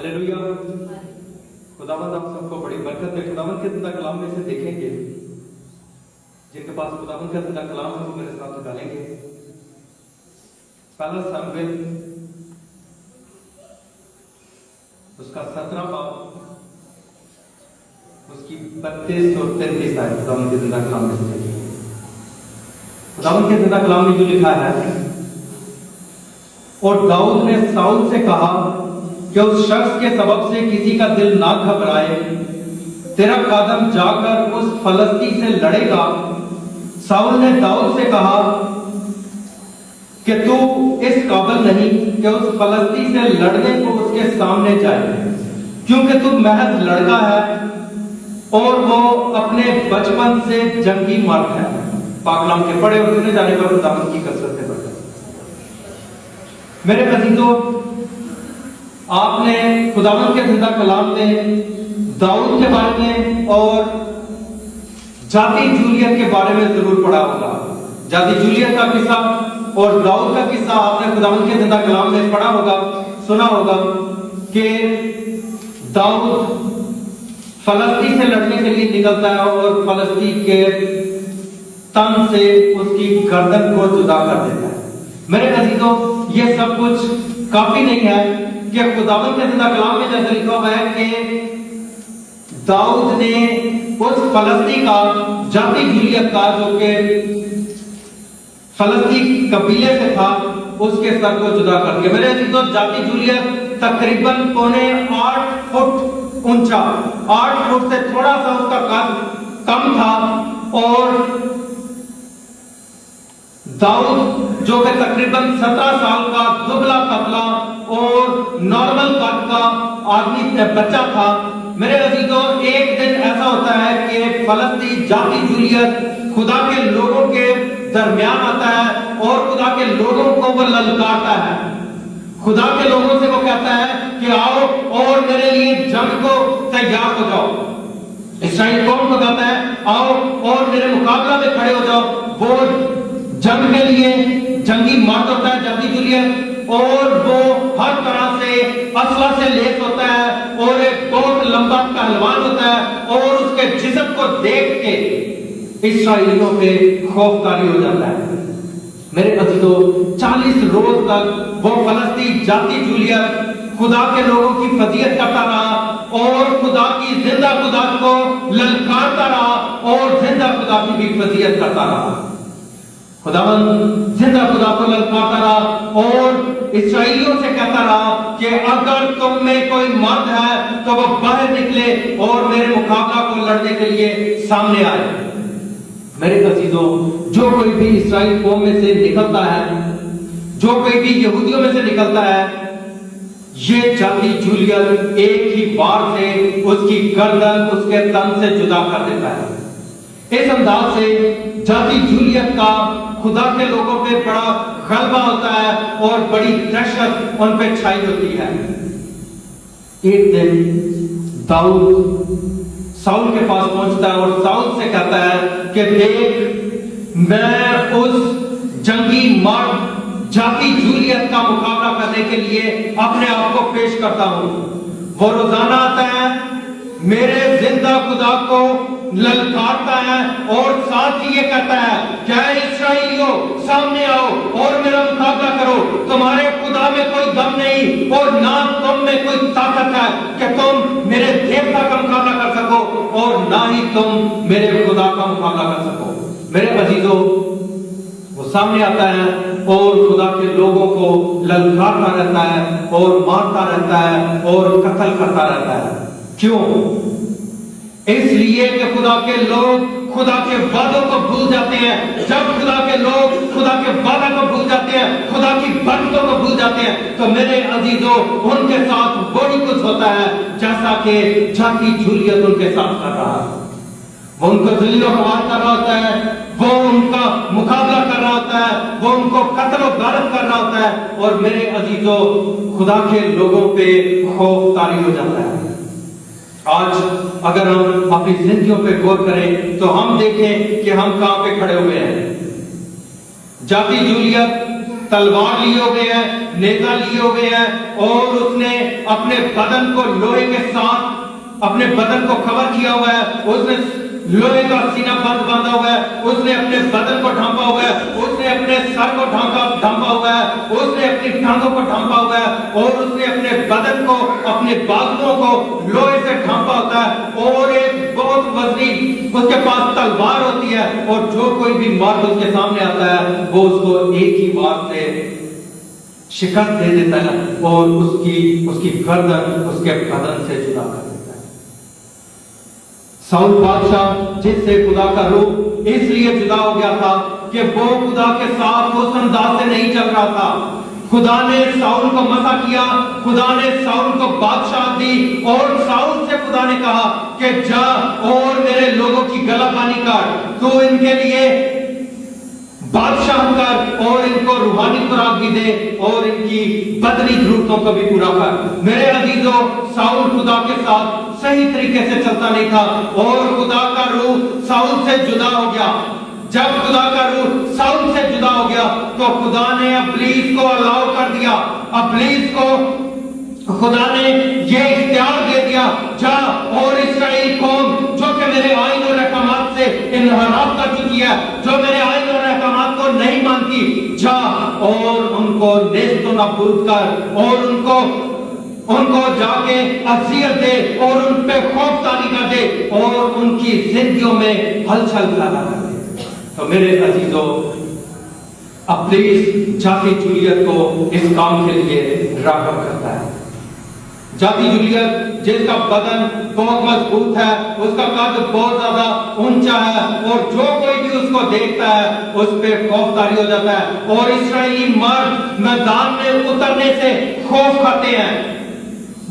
Hallelujah. खुदावंद आप सबको बड़ी बरकत दे। खुदावंद के जिंदा कलाम में से देखेंगे, जिनके पास खुदावंद का जिंदा कलाम है वो मेरे साथ निकालेंगे। पहला सामुएल उसका 17 बाब उसकी 32 और 33 आयत खुदावंद के जिंदा कलाम में से देखेंगे। खुदावंद के जिंदा कलाम में जो लिखा है, और दाऊद ने साउल से कहा कि उस शख्स के सबब से किसी का दिल ना घबराए, तेरा कादम जाकर उस फलस्ती से लड़ेगा। साउल ने दाऊद से कहा कि तू इस काबिल नहीं कि उस फलस्ती से लड़ने को उसके सामने जाए, क्योंकि तू महज लड़का है और वो अपने बचपन से जंगी मर्द है। पाकलाम के पढ़े और सुने जाने पर खुदावंद की कसरत से बढ़कर। मेरे अजीजों, आपने खुदावंद के जिंदा कलाम में दाऊद के बारे में और जाति जूलियत के बारे में जरूर पढ़ा होगा। जाति जूलियत का किस्सा और दाऊद का किस्सा आपने खुदावंद के जिंदा कलाम में पढ़ा होगा, सुना होगा कि दाऊद फलस्ती से लड़ने के लिए निकलता है और फलस्ती के तन से उसकी गर्दन को जुदा कर देता है। मेरे अजीजों, ये सब कुछ काफी नहीं है कि खुदावंद के जिंदा कलाम में जैसे लिखा हुआ है कि दाऊद ने उस फलस्ती का, जाति जूलियत का, जो कि फलस्ती कबीले से था, उसके सर को जुदा कर दिया। मेरे अजीजों, जाति जूलियत तकरीबन 8.25 फुट ऊंचा, 8 फुट से थोड़ा सा उसका कद कम था, और दाऊद जो कि तकरीबन 17 साल का दुबला पतला और नॉर्मल कद का आदमी बच्चा था। मेरे अजीजों, एक दिन ऐसा होता है कि फलस्ती जाति जूलियत खुदा के लोगों के दरमियान आता है और खुदा के लोगों को वो ललकारता है। खुदा के लोगों से वो कहता है कि आओ और मेरे लिए जंग को तैयार हो जाओ। इस्राएल कौम को कहता है आओ और मेरे मुकाबला में खड़े हो जाओ। वो जंग के लिए जंगी मर्द होता है जाति जूलियत, और वो हर तरह से असला से लेस होता है और एक बहुत लंबा पहलवान होता है, और उसके जिस्म को देख के इस्राएलियों पे खौफतारी हो जाता है। मेरे अजीजों, 40 रोज तक वो फलस्ती जाति जूलियत खुदा के लोगों की फजीयत करता रहा और खुदा की जिंदा खुदा को ललकारता रहा और जिंदा खुदा की भी फजीयत करता रहा। खुदावंद जिंदा खुदा को ललकारता रहा और इस्राएलियों से कहता रहा कि अगर तुम में कोई मर्द है तो वो बाहर निकले और मेरे मुकाबला को लड़ने के लिए सामने आए। मेरे अजीजों, जो कोई भी इस्राएल कौम में से निकलता है, जो कोई भी यहूदियों में से निकलता है, ये जाति जूलियत एक ही बार से उसकी गर्दन उसके तन से जुदा कर देता है। इस अंदाज से जाति जूलियत का खुदा के लोगों पे बड़ा गलबा होता है और बड़ी दहशत उन पे छाई होती है। एक दिन दाऊद साउल के पास पहुंचता है और साउल से कहता है कि देख, मैं उस जंगी मर्द जाति जूलियत का मुकाबला करने के लिए अपने आप को पेश करता हूं। वो रोजाना आता है, मेरे जिंदा खुदा को ललकारता है और साथ ही ये कहता है, क्या इस्राएलियों सामने आओ और मेरा मुकाबला करो। तुम्हारे खुदा में कोई दम नहीं और ना तुम में कोई ताकत है कि तुम मेरे देवता का मुकाबला कर सको और ना ही तुम मेरे खुदा का मुकाबला कर सको। मेरे अजीजों, वो सामने आता है और खुदा के लोगों को ललकारता रहता है और मारता रहता है और कत्ल करता रहता है। क्यों? इसलिए कि खुदा के लोग खुदा के वादों को भूल जाते हैं। जब खुदा के लोग खुदा के वादा को भूल जाते हैं, खुदा की बरकतों को भूल जाते हैं, तो मेरे अजीजों, उनके साथ वही कुछ होता है जैसा कि जाति जूलियत उनके साथ कर रहा है। वो उनको जलीलो ख्वार कर रहा होता है, वो उनका मुकाबला कर रहा होता है, वो उनको कत्ल और गारत कर रहा होता है, और मेरे अजीजों, खुदा के लोगों पे खौफ तारी हो जाता है। आज अगर हम अपनी जिंदगियों पे गौर करें तो हम देखें कि हम कहां पे खड़े हुए हैं। जाति जूलियत تلوار لیے ہوئے ہے، نیزہ لیے ہوئے ہے، اور اس نے اپنے بدن کو لوہے کے ساتھ اپنے بدن کو کور کیا ہوا ہے، اس نے لوہے کا سینہ بند باندھا ہوا ہے، اس نے اپنے بدن کو ڈھانپا ہوا ہے، اس نے اپنے سر کو ڈھانپا ہوا ہے، اس نے اپنی ٹانگوں کو ڈھانپا ہوا ہے، اور اس نے اپنے بدن کو اپنے بازوؤں کو لوہے سے ڈھانپا ہوتا ہے، اور ایک بہت وزنی اس کے پاس تلوار ہوتی ہے، اور جو کوئی بھی مرد اس کے سامنے آتا ہے وہ اس کو ایک ہی بار سے شکست دے دیتا ہے اور اس کی گردن اس کے بدن سے جدا کر دیتا ہے۔ ساؤل بادشاہ جس سے خدا کا روح اس لیے جدا ہو گیا تھا کہ وہ خدا کے ساتھ اس انداز سے نہیں چل رہا تھا۔ خدا نے ساؤل کو مسح کیا، خدا نے ساؤل کو بادشاہ دی، اور ساؤل سے خدا نے کہا کہ جا اور میرے لوگوں کی گلا بانی کر، تو ان کے لیے بادشاہ کر، اور ان کو روحانی خوراک بھی دے، اور ان کی بدنی ضرورتوں کو بھی پورا کر۔ میرے عزیزو، ساؤل خدا کے ساتھ صحیح طریقے سے چلتا نہیں تھا، اور خدا کا روح ساؤل سے جدا ہو گیا۔ جب خدا کا روح ساؤل سے جدا ہو گیا تو خدا نے ابلیس کو الاؤ کر دیا، ابلیس کو خدا نے یہ اختیار دے دیا، جا اور اسرائیل قوم جو کہ میرے آئین اور احکامات سے انحراف کر چکی ہے، جو میرے آئین اور احکامات کو نہیں مانتی، جا اور ان کو نیست و نابود کر، اور ان کو جا کے اذیت دے، اور ان پہ خوف طاری کر دے، اور ان کی زندگیوں میں ہلچل پیدا کر دے۔ تو میرے عزیزو، ابلیس جاتی جولیت کو اس کام کے لیے راغب کرتا ہے۔ جاتی جولیت جس کا بدن بہت مضبوط ہے، اس کا قد بہت زیادہ اونچا ہے، اور جو کوئی بھی اس کو دیکھتا ہے اس پہ خوف طاری ہو جاتا ہے، اور اسرائیلی مرد میدان میں اترنے سے خوف کھاتے ہیں۔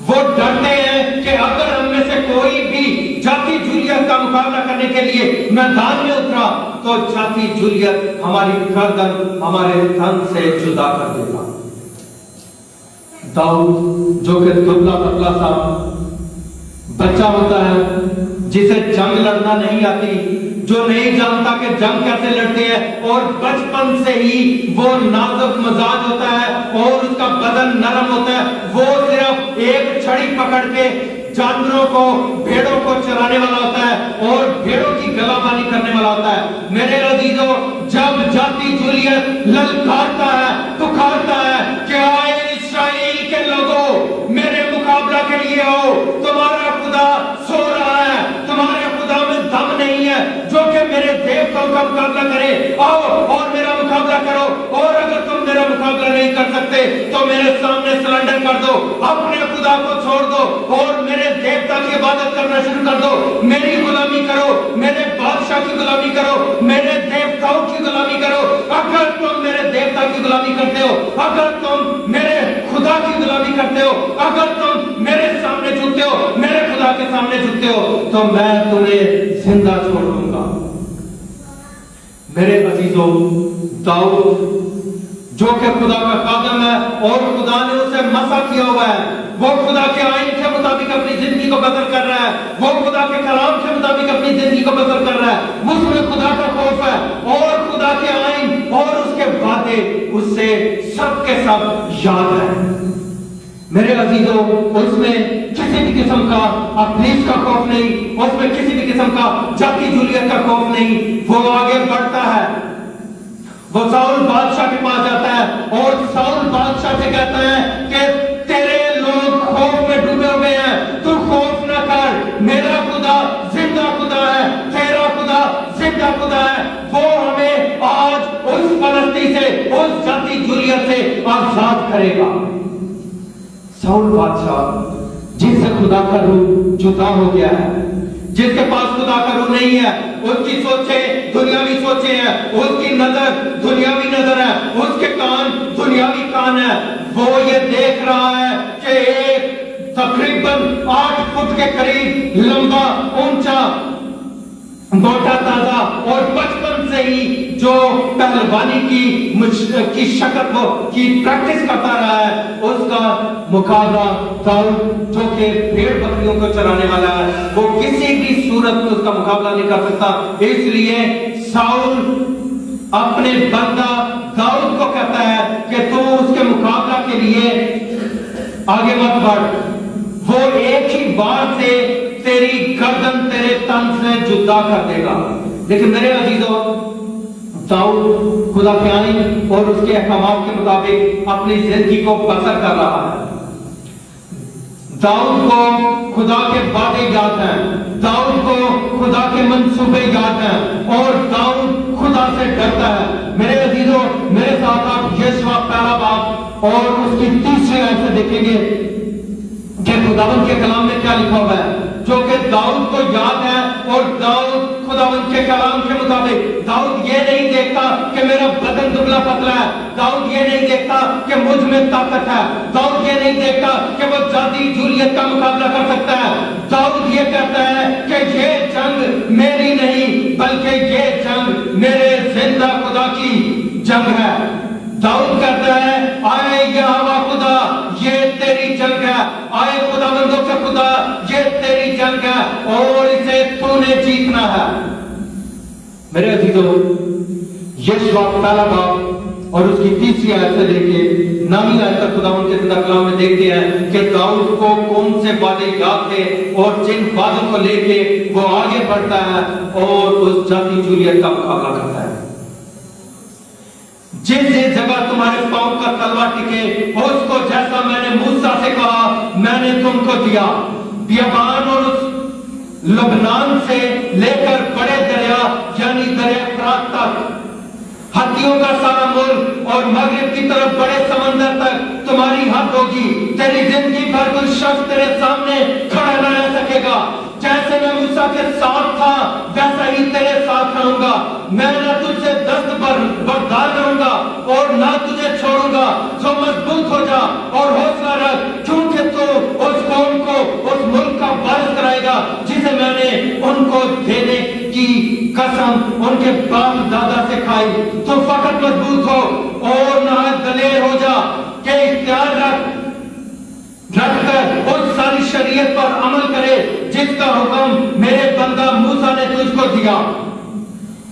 وہ ڈرتے ہیں کہ اگر ہم میں سے کوئی بھی جاتی جولیت کا مقابلہ کرنے کے لیے میدان میں اترا تو جاتی جولیت ہماری گردن ہمارے تن سے جدا کر دے گا۔ داؤد جو کہ دبلا پتلا سا بچہ ہوتا ہے، جسے جنگ لڑنا نہیں آتی، جو نہیں جانتا کہ جنگ کیسے لڑتے ہیں، اور بچپن سے ہی وہ نازک مزاج ہوتا ہے اور اس کا بدن نرم ہوتا ہے، وہ صرف ایک چھڑی پکڑ کے جانوروں کو، بھیڑوں کو چرانے والا ہوتا ہے اور بھیڑوں کی گلا بانی کرنے والا ہوتا ہے۔ میرے عزیزو، جب جاتی جولیت للکارتا ہے، پکارتا ہے کہ آئے اسرائیل کے لوگوں، میرے مقابلہ کے لیے آؤ، تمہارا خدا سو رہا ہے، تمہارے خدا میں دم نہیں ہے جو کہ میرے دیوتاؤں کا مقابلہ کرے، آؤ اور میرا مقابلہ کرو، اور اگر تم میرا مقابلہ نہیں کر سکتے تو میرے سامنے سرنڈر کر دو، اپنے خدا کو چھوڑ دو اور میرے دیوتا کی عبادت کرنا شروع کر دو، میری غلامی کرو، میرے بادشاہ کی غلامی کرو، میرے دیوتاؤں کی غلامی کرو۔ اگر تم میرے دیوتا کی غلامی کرتے ہو، اگر تم میرے خدا کی غلامی کرتے ہو، اگر تم میرے سامنے جھکتے ہو، میرے خدا کے سامنے جھکتے ہو، تو میں تمہیں زندہ چھوڑ دوں گا۔ میرے عزیزو، داؤد جو کہ خدا کا خادم ہے اور خدا نے اسے مسح کیا ہوا ہے، وہ خدا کے آئین کے مطابق اپنی زندگی کو بسر کر رہا ہے، وہ خدا کے کلام کے مطابق اپنی زندگی کو بسر کر رہا ہے، اس میں خدا کا خوف ہے اور خدا کے آئین اور اس کے وعدے اس سے سب کے سب یاد ہے۔ میرے عزیزو، اس میں کسی بھی قسم کا ابلیس کا خوف نہیں، اس میں کسی بھی قسم کا جاتی جولیت کا خوف نہیں، وہ آگے بڑھتا ہے، وہ ساؤل بادشاہ کے پاس جاتا ہے اور ساؤل بادشاہ سے کہتا ہے کہ تیرے لوگ خوف میں ڈوبے ہوئے ہیں، تو خوف نہ کر، میرا خدا زندہ خدا ہے، تیرا خدا زندہ خدا ہے، وہ ہمیں آج اس پرستی سے، اس جاتی جولیت سے آزاد کرے گا۔ ساؤل بادشاہ جن سے خدا کا روح جدا ہو گیا ہے، جس کے پاس خدا کا روح نہیں ہے، اس کی سوچیں دنیاوی سوچیں ہیں، اس کی نظر دنیاوی نظر ہے، اس کے کان دنیاوی کان ہے، وہ یہ دیکھ رہا ہے کہ ایک تقریباً 8 فٹ کے قریب لمبا، اونچا، موٹا تازہ اور بچپن سے ہی جو پہلوانی کی شکل کی پریکٹس کرتا رہا ہے، اس کا مقابلہ داؤد جو کہ بھیڑ بکریوں کو چرانے والا ہے، وہ کسی بھی صورت میں اس کا مقابلہ نہیں کر سکتا۔ اس لیے ساؤل اپنے بندہ दाऊद को कहता है कि तू उसके मुकाबला के लिए आगे मत बढ़, वो एक ही बार से तेरी गर्दन तेरे तन से जुदा कर देगा। लेकिन मेरे अजीजों, दाऊद खुदा के आईन और उसके अहकाम के मुताबिक अपनी जिंदगी को बसर कर रहा है। दाऊद को खुदा के वादे याद हैं, दाऊद को खुदा के मंसूबे याद हैं और दाऊद खुदा से डरता है। मेरे अजीजों, मेरे साथ आप यशवा पहला बाब और उसकी तीसरी आयत से देखेंगे कि खुदावंद के कलाम में क्या लिखा हुआ है, जो कि दाऊद को याद है। और दाऊद खुदावंद के कलाम के मुताबिक दाऊद ये नहीं देखता कि मेरा बदन दुबला पतला है, दाऊद ये नहीं देखता कि मुझ में ताकत है, दाऊद ये नहीं देखता कि वो जाती जूलियत का मुकाबला कर सकता है। दाऊद ये कहता है कि ये जंग मेरी नहीं बल्कि ये जंग मेरे जिंदा खुदा की जंग है। दाऊद कहता है, आए यहोवा खुदा, ये तेरी जंग है, आए खुदावंदों के खुदा, ये तेरी जंग है और इसे तूने जीतना है। मेरे अजीजों, यशवा पहला बाब और उसकी तीसरी आयत से लेके 9वीं आयत तक खुदावंद के जिंदा कलाम में देखते हैं कि दाऊद को कौन से वादे याद थे और जिन वादों को लेके वो आगे बढ़ता है और उस जाति जूलियत का मुकाबला करता है। जिस जिस जगह तुम्हारे पांव का तलवा टिके, उसको जैसा मैंने मूसा से कहा मैंने तुमको दिया। बियाबान और उस लबनान से लेकर बड़े दरिया यानी दरिया फरात तक, हत्तियों का सारा मुल्क और मगरिब की तरफ बड़े समंदर तक तुम्हारी हद होगी। तेरी जिंदगी भर कोई शख्स तेरे सामने खड़ा न रह सकेगा। जैसे मैं मूसा के साथ था वैसा ही तेरे साथ रहूंगा। मैं न तुझसे दस्त बरदार रहूंगा और न तुझे छोड़ूंगा। सो मजबूत हो जा और हौसला रख, क्योंकि तू उस कौम को उस मुल्क का वारिस कराएगा जिसे मैंने उनको देने की कसम उनके बाप दादा से खाई। तो फकत मजबूत हो और न दलेर हो जा कि इख्तियार रखकर उस सारी शरीयत पर अमल करे जिसका हुक्म मेरे बंदा मूसा ने तुझको दिया।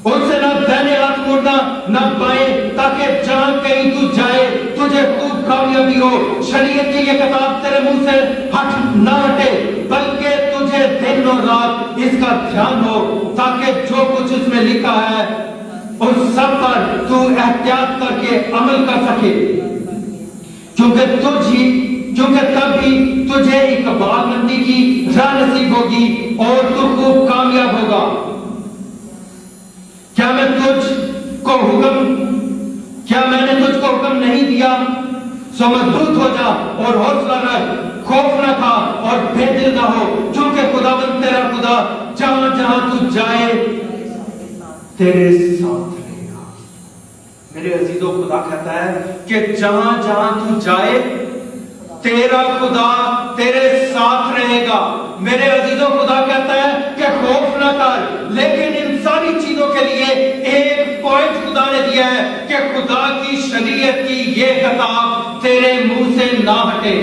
उससे न दाहिने हाथ मुड़ना न बाएं, ताकि जहां कहीं तू जाए तुझे खूब कामयाबी हो। शरीयत की ये किताब तेरे मुंह से हट ना हटे, बल्कि तुझे दिन और रात इसका ध्यान हो, ताकि जो कुछ इसमें लिखा है उस सब पर तू एहतियात करके अमल कर सके, क्योंकि तभी तुझे इकबालमंदी की राह नसीब होगी और तू खूब कामयाब होगा। क्या मैंने तुझको हुक्म नहीं दिया? सो मजबूत हो जा और हौसला रख, खौफ न खा और बेदिल न हो, क्योंकि खुदावंद तेरा खुदा जहां जहां तू जाए तेरे साथ रहेगा। मेरे अजीजों, खुदा कहता है कि जहां जहां तू जाए तेरा खुदा तेरे साथ रहेगा। मेरे अजीजों, खुदा कहता है कि खौफ न कर, लेकिन इन सारी चीजों के लिए एक पॉइंट खुदा ने दिया है कि खुदा की शरीयत की ये किताब तेरे मुंह से ना हटे,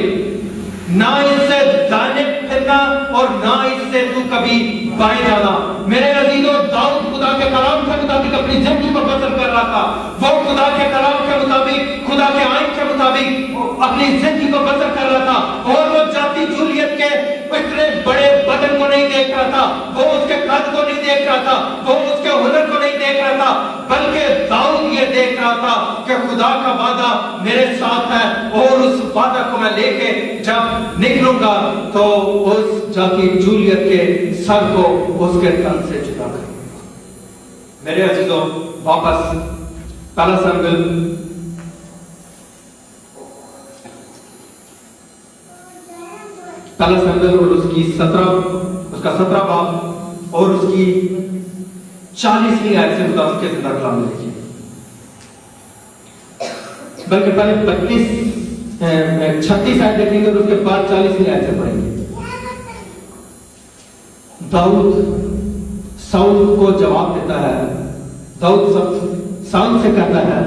ना इससे दाने फिरना और ना इससे तू कभी बाएं जाना। मेरे अजीजों, दाऊद खुदा के कलाम के मुताबिक अपनी जिंदगी को बसर कर रहा था। वो खुदा के कलाम के मुताबिक, खुदा के आइन के मुताबिक अपनी जिंदगी को बसर कर रहा था और वो जाति जूलियत के इतने बड़े बदन को नहीं देख रहा था, वो उसके कद को नहीं देख रहा था, वो उसके हुनर को नहीं देख रहा था, बल्कि दाऊद ये देख रहा था कि खुदा का वादा मेरे साथ है और उस वादा को मैं लेके जब निकलूंगा तो उस जाति जूलियत के सर को उसके तन से जुदा करूंगा। मेरे अजीजों, वापस पहला सैमुएल और उसका 17 बाब और उसकी 40वीं आयत से खुदा के जिंदा कलाम में लिखी, बल्कि पहले 36 आयत देखेंगे और उसके बाद 40वीं आयत से पढ़ेंगे। दाऊद साउल को जवाब देता है। दाऊद साउल से कहता है,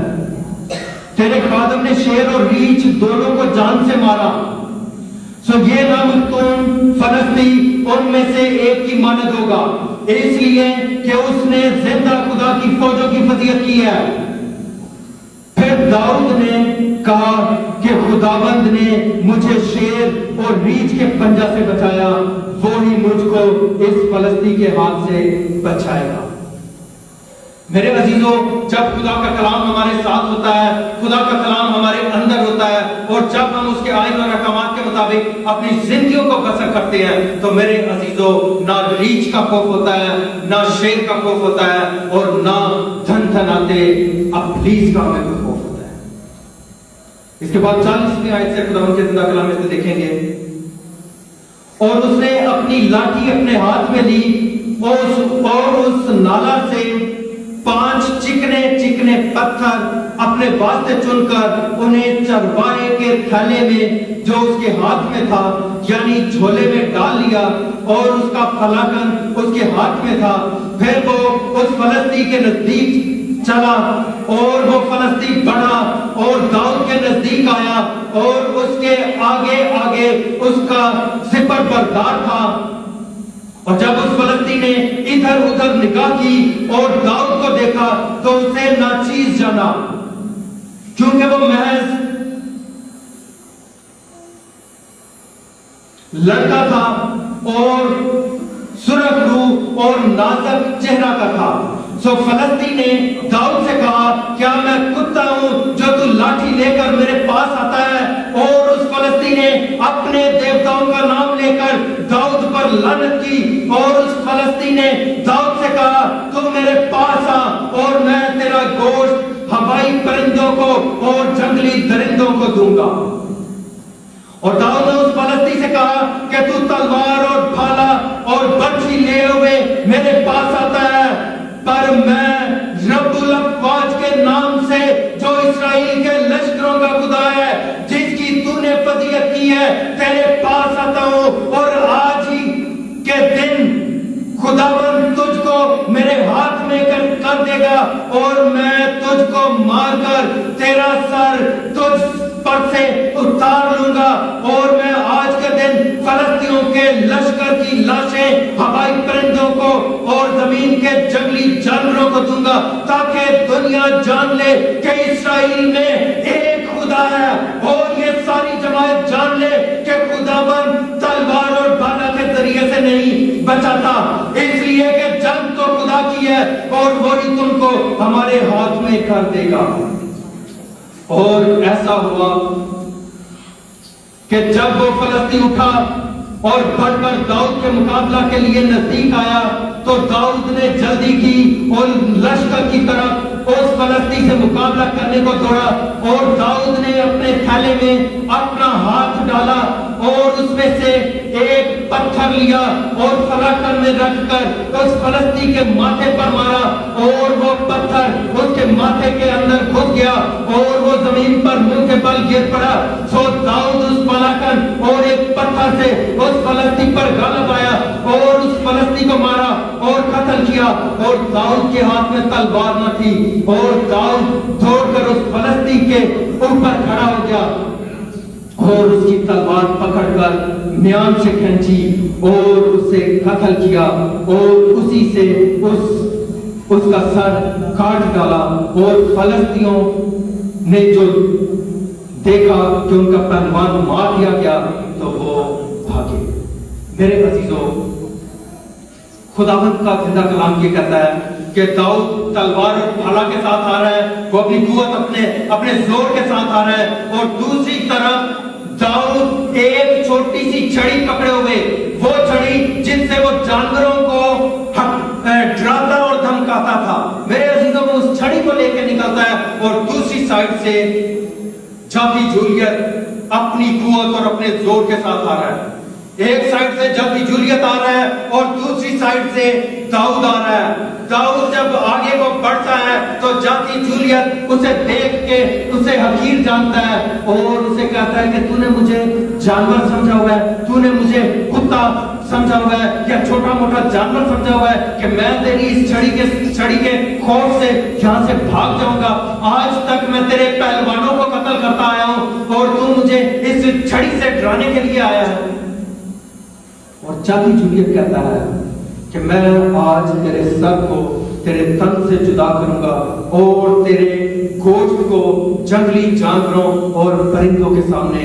तेरे खादम ने शेर और रीछ दोनों को जान से मारा, सो ये नाम तुम फलस्ती उनमें से एक की मानद होगा, इसलिए कि उसने जिंदा खुदा की फौजों की फजीयत की है। फिर پھر داؤد نے کہا کہ خداوند نے مجھے شیر اور ریچھ کے پنجہ سے بچایا، وہی مجھ کو اس فلسطی کے ہاتھ سے بچائے گا۔ میرے عزیزوں، جب خدا کا کلام ہمارے ساتھ ہوتا ہے، خدا کا کلام ہمارے اندر ہوتا ہے، اور جب ہم اس کے آئین اور احکامات کے مطابق اپنی زندگیوں کو بسر کرتے ہیں، تو میرے عزیزوں نہ ریچھ کا خوف ہوتا ہے، نہ شیر کا خوف ہوتا ہے، اور نہ دھن دھناتے ابلیس کا ہمیں خوف ہوتا ہے۔ اس کے بعد 40ویں آیت سے خدا کے زندہ کلام میں سے دیکھیں گے، اور اس نے اپنی لاٹھی اپنے ہاتھ میں لی اور اس نالا سے 5 چکنے چکنے پتھر اپنے واسطے چن کر انہیں چرواہے کے تھیلے میں جو اس کے ہاتھ میں تھا یعنی جھولے میں ڈال لیا، اور اس کا فلاکن اس کے ہاتھ میں تھا۔ پھر وہ اس فلسطی کے نزدیک چلا، اور وہ فلسطی بڑھا اور داؤد کے نزدیک آیا، اور اس کے آگے آگے اس کا سپر بردار تھا۔ اور جب اس فلسطی نے ادھر ادھر نگاہ کی اور داؤد کو دیکھا تو اسے ناچیز جانا، کیونکہ وہ محض لڑکا تھا اور سرخ روح اور نازک چہرہ کا تھا۔ سو فلسطی نے داؤد سے کہا، کیا میں کتا ہوں جو تو لاٹھی لے کر میرے پاس آتا ہے؟ اور اس فلسطی نے اپنے دیوتاؤں کا نام لے کر داؤد پر لعنت کی، اور اس فلسطی نے داؤد سے کہا، تو میرے پاس آ اور میں تیرا گوشت ہوائی پرندوں کو اور جنگلی درندوں کو دوں گا۔ اور داؤد نے اس فلسطی سے کہا کہ تو تلوار اور بھالا اور برچھی لے ہوئے میرے پاس آتا ہے، پر میں رب الافواج کے نام سے جو اسرائیل کے لشکروں کا خدا ہے، جس کی تو نے فدیت کی ہے، تیرے پاس آتا ہوں، اور آج ہی کے دن خداوند تجھ کو میرے ہاتھ میں کر دے گا، اور میں تجھ کو مار کر تیرا سر تجھ پر سے اتار لوں گا، اور میں آج کے دن فلسطینیوں کے لشکر کی لاشیں ہوائی پرندوں کو اور زمین کے جنگلی جانوروں کو دوں گا، تاکہ دنیا جان لے کہ اسرائیل میں ایک خدا ہے، اور یہ ساری جماعت جان لے کہ خداوند تلوار اور بھالا کے ذریعے سے نہیں بچاتا، اس لیے کہ جنگ تو خدا کی ہے اور وہی تم کو ہمارے ہاتھ میں کر دے گا۔ اور ایسا ہوا کہ جب وہ فلسطین اٹھا اور بڑھ کر داؤد کے مقابلہ کے لیے نزدیک آیا، تو داؤد نے جلدی کی اور لشکر کی طرف اس فلسطین سے مقابلہ کرنے کو دوڑا، اور داؤد نے اپنے تھیلے میں اپنا ہاتھ ڈالا اور اس میں سے ایک پتھر لیا اور فلاکن میں رکھ کر اس فلسطین کے ماتھے پر مارا، اور وہ پتھر اس کے ماتھے کے اندر گھس گیا اور وہ زمین پر منہ کے بل گر پڑا۔ سو داؤد اس فلاکن اور ایک پتھر سے اس فلسطین پر غالب آیا اور اس فلسطین کو مارا اور قتل کیا، اور داؤد کے ہاتھ میں تلوار نہ تھی، اور داؤد دوڑ کر اس فلسطین کے اوپر کھڑا ہو گیا اور اس کی تلوار پکڑ کر میان سے کھینچی اور اسے قتل کیا، اور اسی سے اس کا سر کاٹ ڈالا، اور فلسطینیوں نے جو دیکھا کہ ان کا پہلوان مار دیا گیا تو وہ بھاگے۔ میرے عزیزوں، خداوند کا زندہ کلام یہ کہتا ہے کہ داؤد تلوار اور بھالا کے ساتھ آ رہا ہے، وہ اپنی قوت اپنے زور کے ساتھ آ رہا ہے، اور دوسری طرف داؤد ایک چھوٹی سی چھڑی پکڑے ہوئے، وہ چھڑی جن سے وہ جانوروں کو ڈراتا اور دھمکاتا تھا۔ میرے عزیزوں، وہ اس چھڑی کو لے کے نکلتا ہے، اور دوسری سائڈ سے جافی جولیت اپنی قوت اور اپنے زور کے ساتھ آ رہا ہے۔ ایک سائڈ سے جافی جولیت آ رہا ہے اور دوسری سائڈ سے داؤد آ رہا ہے۔ داؤد جب آگے کو بڑھتا ہے تو جافی جولیت اسے دیکھ کے اسے حقیر جانتا ہے اور اسے کہتا ہے کہ تو نے مجھے جانور سمجھا ہوا ہے، تو نے مجھے کتا سمجھا ہوا ہے یا چھوٹا موٹا جانور سمجھا ہوا ہے کہ میں تیری اس چھڑی کے خوف سے یہاں سے بھاگ جاؤں گا۔ آج تک میں تیرے پہلوانوں کو قتل کرتا آیا ہوں اور تو مجھے اس چھڑی سے ڈرانے کے لیے آیا ہے۔ اور جافی جولیت کہتا ہے کہ میں آج تیرے سر کو تیرے تن سے جدا کروں گا اور تیرے گوشت کو जंगली जानवरों और परिंदों के सामने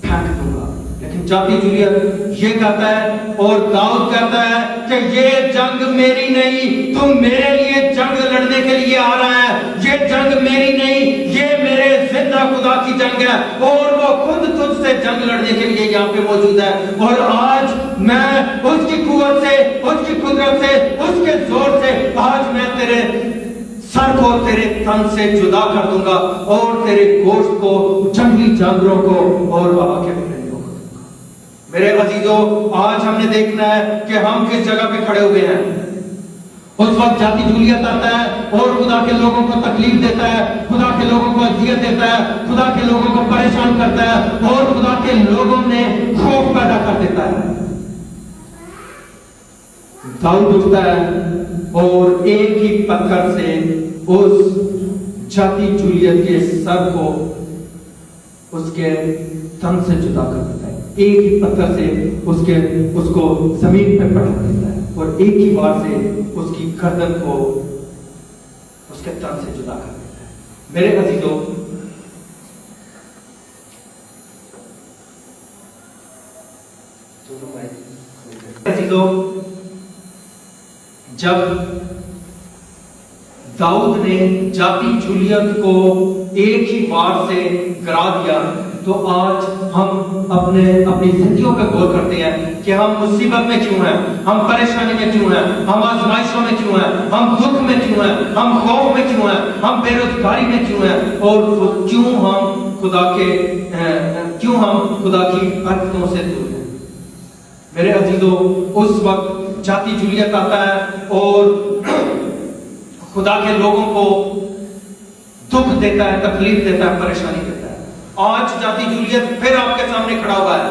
फेंक दूंगा। लेकिन जाति जूलियत ये कहता है और दाऊद कहता है कि ये जंग मेरी नहीं, तुम मेरे लिए जंग लड़ने के लिए आ रहा है। ये जंग मेरी नहीं, ये मेरे जिंदा खुदा की जंग है और वो खुद तुझसे जंग लड़ने के लिए यहाँ पे मौजूद है। और आज मैं उसकी कुव्वत से, उसकी कुदरत से, उसके जोर से आज मैं तेरे सर को तेरे तन से जुदा कर दूंगा और तेरे गोश्त को जंगली जानवरों को और वहां के परिंदों को दूंगा। मेरे अजीजों, आज हमने देखना है कि हम किस जगह पे खड़े हुए हैं। उस वक्त जाति जूलियत आता है और खुदा के लोगों को तकलीफ देता है, खुदा के लोगों को अजियत देता है, खुदा के लोगों को परेशान करता है और खुदा के लोगों में खौफ पैदा कर देता है। दाऊद उठता है और एक ही पत्थर से उस जाति जूलियत के सर को उसके तन से जुदा कर देता है। एक ही पत्थर से उसको जमीन पे पटक देता है और एक ही बार से उसकी गर्दन को उसके तन से जुदा कर देता है। मेरे अजीजों, जब दाऊद ने जाति जूलियत को एक ही बार से गिरा दिया, तो आज हम अपनी जिंदगियों पे गौर करते हैं कि हम मुसीबत में क्यों हैं, हम परेशानी में क्यों हैं, हम आजमाइशों में क्यों हैं, हम दुख में क्यों हैं, हम खौफ में क्यों हैं, हम बेरोजगारी में क्यों हैं और क्यों हम खुदा की बरकतों से दूर हैं। मेरे अजीजों, उस वक्त जाति जूलियत आता है और खुदा के लोगों को दुख देता है, तकलीफ देता है, परेशानी देता है। आज जाति जूलियत फिर आपके सामने खड़ा हुआ है।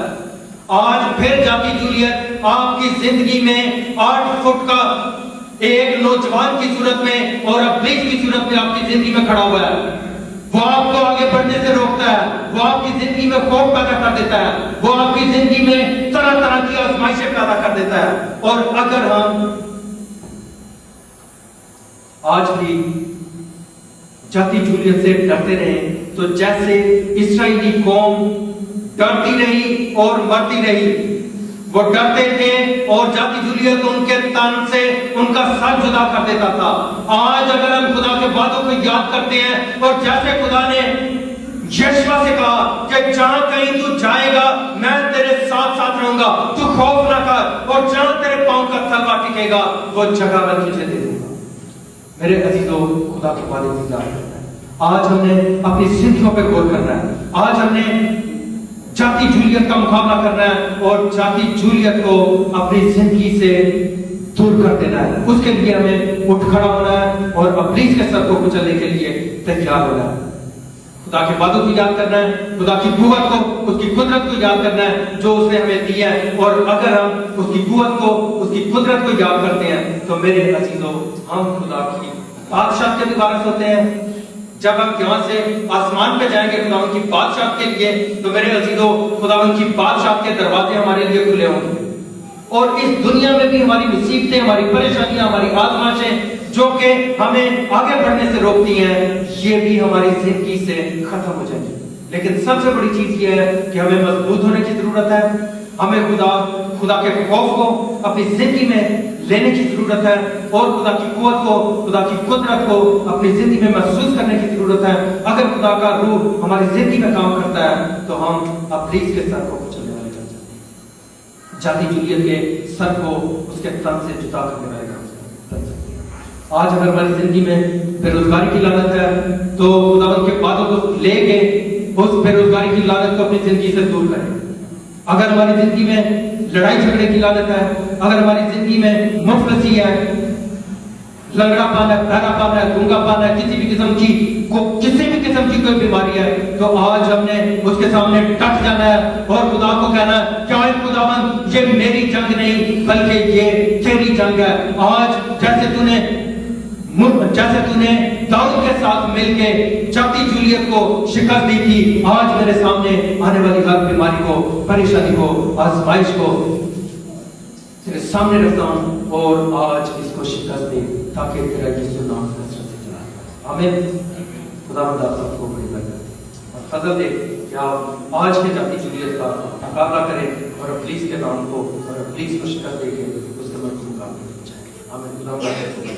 आज फिर जाति जूलियत आपकी जिंदगी में 8 फुट का एक नौजवान की सूरत में और अब्लीस की सूरत में आपकी जिंदगी में खड़ा हुआ है। वो आपको आगे बढ़ने से रोकता है, वो आपकी जिंदगी में खौफ पैदा कर देता है, वो आपकी जिंदगी में तरह तरह की आजमाइशें पैदा कर देता है। और अगर हम आज भी जाति जूलियत से डरते रहे तो जैसे इस्राएली कौम डरती रही और मरती रही, वो डरते थे और जाति जूलियत उनके तन से उनका सर जुदा कर देता था। आज अगर हम खुदा के वादों को याद करते हैं और जैसे खुदा ने यहोशू से कहा कि जहां कहीं तू जाएगा मैं तेरे साथ साथ रहूंगा, तू खौफ ना कर, और जहां तेरे पांव का तलवा टिकेगा वो जगह मैं तुझे दे दूंगा। मेरे अजीजों, खुदा के वादे को याद करना है। आज हमने अपनी जिंदगियों पर गौर करना है। आज हमने जाति जूलियत का मुकाबला करना है और जाति जूलियत को अपनी जिंदगी से दूर कर देना है। उसके लिए हमें उठ खड़ा होना है और अब्लीस के सर को कुचलने के लिए तैयार होना है। खुदा के वादों को याद करना है, खुदा की कुव्वत को, उसकी कुदरत को याद करना है जो उसने हमें दी है। और अगर हम उसकी कुव्वत को, उसकी कुदरत को याद करते हैं तो मेरे अजीजों, हम खुदा की बादशाह के भी वारिस होते हैं। जब हम यहाँ से आसमान पे जाएंगे खुदा की बादशाह के लिए, तो मेरे अजीजों, खुदा की बादशाह के दरवाजे हमारे लिए खुले होंगे। और इस दुनिया में भी हमारी मुसीबतें, हमारी परेशानियां, हमारी आजमाइशें जो कि हमें आगे बढ़ने से रोकती हैं, ये भी हमारी जिंदगी से खत्म हो जाएगी। लेकिन सबसे बड़ी चीज ये है कि हमें मजबूत होने की जरूरत है। हमें खुदा के खौफ को अपनी जिंदगी में लेने की जरूरत है और खुदा की कुव्वत को, खुदा की कुदरत को अपनी जिंदगी में महसूस करने की जरूरत है। अगर खुदा का रूह हमारी जिंदगी में काम करता है तो हम अब्लीस के सर को कुचलने वाले बन जाते हैं। जाति जूलियत के सर को उसके तन से जुदा करने वाले बन सकते हैं। आज अगर हमारी जिंदगी में बेरोजगारी की लानत है तो खुदा के बातों को लेके उस बेरोजगारी की लानत को अपनी जिंदगी से दूर करें। अगर हमारी जिंदगी में लड़ाई झगड़े की लानत है, अगर हमारी जिंदगी में मुफलसी है, लंगड़ापन है, बहरापन है, गूंगापन है, किसी भी किस्म की कोई बीमारी है, तो आज हमने उसके सामने डट जाना है और खुदा को कहना है, क्या खुदावंद ये मेरी जंग नहीं बल्कि ये तेरी जंग है। आज जैसे तूने दाऊद के साथ मिलके जाति जूलियत को शिकस्त दी थी, आज मेरे सामने आने वाली हर बीमारी को, परेशानी को, आजमाइश को तेरे सामने रखता हूं और आज इसको शिकस्त दे ताकि तेरा यीशु नाम से चला। आमीन। खुदावंद आप सबको बड़ी बरकत और फजल दे कि आप आज के जाती जुलियत का मुकाबला करें और इब्लीस के नाम को और इब्लीस को शिकस्त दे के उसके मुकाबले में जाएं। आमीन। खुदावंद आप सबको